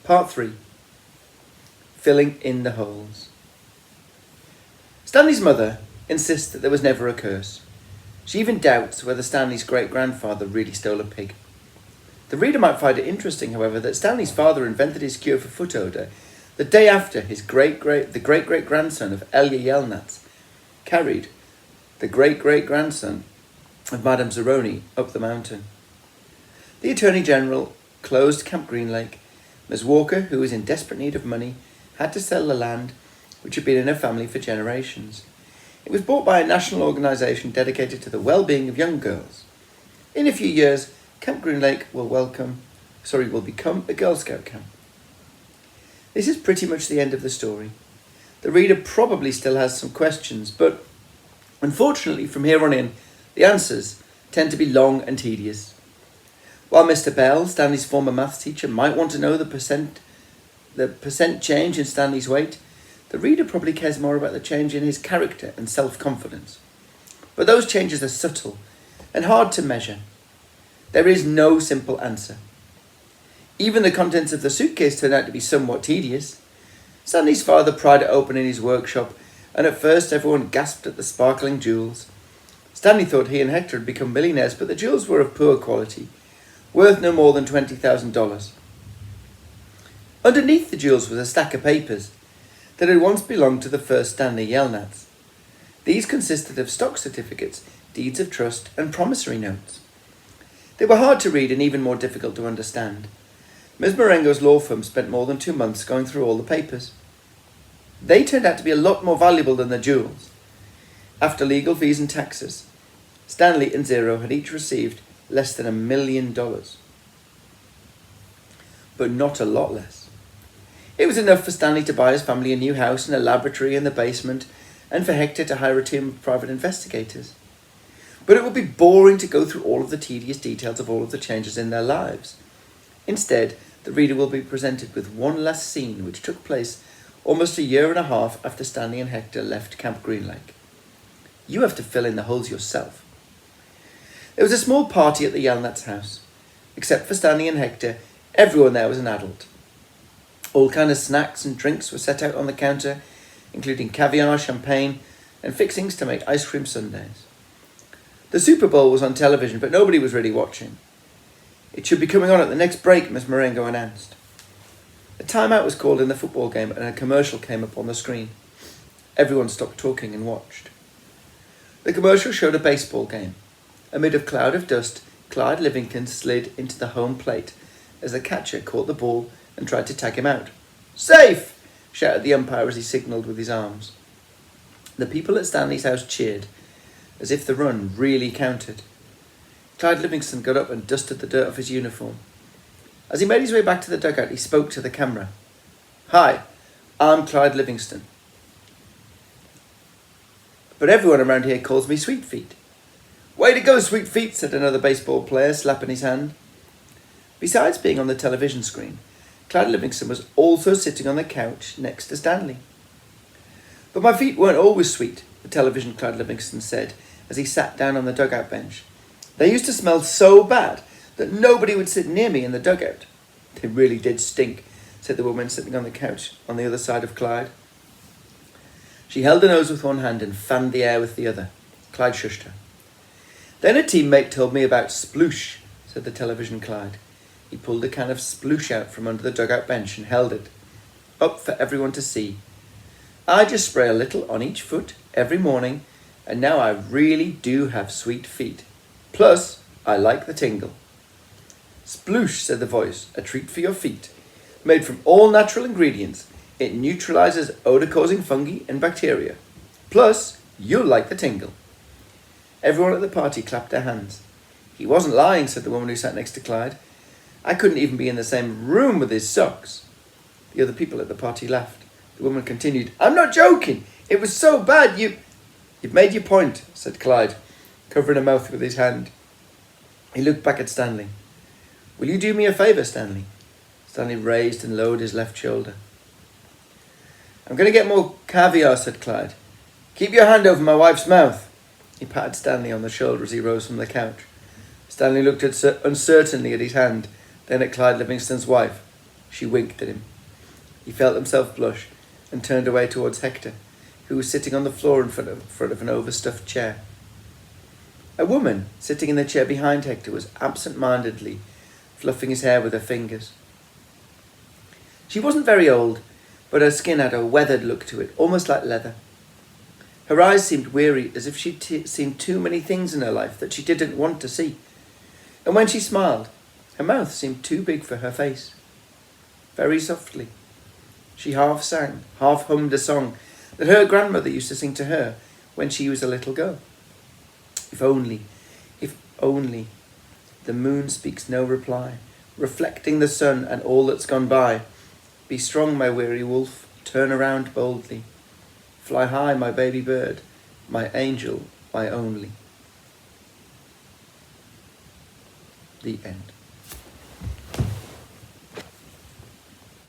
Part 3. Filling in the holes. Stanley's mother insists that there was never a curse. She even doubts whether Stanley's great-grandfather really stole a pig. The reader might find it interesting, however, that Stanley's father invented his cure for foot odour the day after his great-great-grandson of Elia Yelnats carried the great-great-grandson of Madame Zeroni up the mountain. The Attorney General closed Camp Green Lake. Ms. Walker, who was in desperate need of money, had to sell the land which had been in her family for generations. It was bought by a national organisation dedicated to the well-being of young girls. In a few years, Camp Green Lake will become a Girl Scout camp. This is pretty much the end of the story. The reader probably still has some questions, but unfortunately from here on in, the answers tend to be long and tedious. While Mr. Bell, Stanley's former maths teacher, might want to know the percent change in Stanley's weight, the reader probably cares more about the change in his character and self-confidence. But those changes are subtle and hard to measure. There is no simple answer. Even the contents of the suitcase turned out to be somewhat tedious. Stanley's father pried it open in his workshop, and at first everyone gasped at the sparkling jewels. Stanley thought he and Hector had become millionaires, but the jewels were of poor quality, worth no more than $20,000. Underneath the jewels was a stack of papers that had once belonged to the first Stanley Yelnats. These consisted of stock certificates, deeds of trust, and promissory notes. They were hard to read and even more difficult to understand. Ms. Marengo's law firm spent more than 2 months going through all the papers. They turned out to be a lot more valuable than the jewels. After legal fees and taxes, Stanley and Zero had each received less than $1 million. But not a lot less. It was enough for Stanley to buy his family a new house and a laboratory in the basement, and for Hector to hire a team of private investigators. But it would be boring to go through all of the tedious details of all of the changes in their lives. Instead, the reader will be presented with one last scene which took place almost 1.5 years after Stanley and Hector left Camp Green Lake. You have to fill in the holes yourself. There was a small party at the Yelnats' house. Except for Stanley and Hector, everyone there was an adult. All kinds of snacks and drinks were set out on the counter, including caviar, champagne, and fixings to make ice cream sundaes. The Super Bowl was on television, but nobody was really watching. It should be coming on at the next break, Ms. Marengo announced. A timeout was called in the football game and a commercial came up on the screen. Everyone stopped talking and watched. The commercial showed a baseball game. Amid a cloud of dust, Clyde Livingston slid into the home plate as the catcher caught the ball and tried to tag him out. "Safe!" shouted the umpire as he signalled with his arms. The people at Stanley's house cheered, as if the run really counted. Clyde Livingston got up and dusted the dirt off his uniform. As he made his way back to the dugout, he spoke to the camera. "Hi, I'm Clyde Livingston. But everyone around here calls me Sweet Feet." "Way to go, Sweet Feet," said another baseball player, slapping his hand. Besides being on the television screen, Clyde Livingston was also sitting on the couch next to Stanley. "But my feet weren't always sweet," the television Clyde Livingston said as he sat down on the dugout bench. "They used to smell so bad that nobody would sit near me in the dugout." "They really did stink," said the woman sitting on the couch on the other side of Clyde. She held her nose with one hand and fanned the air with the other. Clyde shushed her. "Then a teammate told me about sploosh," said the television Clyde. He pulled a can of sploosh out from under the dugout bench and held it up for everyone to see. "I just spray a little on each foot every morning, and now I really do have sweet feet. Plus, I like the tingle." "Sploosh," said the voice, "a treat for your feet. Made from all natural ingredients, it neutralizes odor-causing fungi and bacteria. Plus, you'll like the tingle." Everyone at the party clapped their hands. "He wasn't lying," said the woman who sat next to Clyde. "I couldn't even be in the same room with his socks." The other people at the party laughed. The woman continued, "I'm not joking. It was so bad You've made your point," said Clyde, covering her mouth with his hand. He looked back at Stanley. "Will you do me a favour, Stanley?" Stanley raised and lowered his left shoulder. "I'm going to get more caviar," said Clyde. "Keep your hand over my wife's mouth." He patted Stanley on the shoulder as he rose from the couch. Stanley looked uncertainly at his hand, then at Clyde Livingston's wife. She winked at him. He felt himself blush and turned away towards Hector, who was sitting on the floor in front of an overstuffed chair. A woman sitting in the chair behind Hector was absent-mindedly fluffing his hair with her fingers. She wasn't very old, but her skin had a weathered look to it, almost like leather. Her eyes seemed weary, as if she'd seen too many things in her life that she didn't want to see. And when she smiled, her mouth seemed too big for her face. Very softly, she half sang, half hummed a song that her grandmother used to sing to her when she was a little girl. If only, the moon speaks no reply, reflecting the sun and all that's gone by. Be strong, my weary wolf, turn around boldly. Fly high, my baby bird, my angel, my only. The end.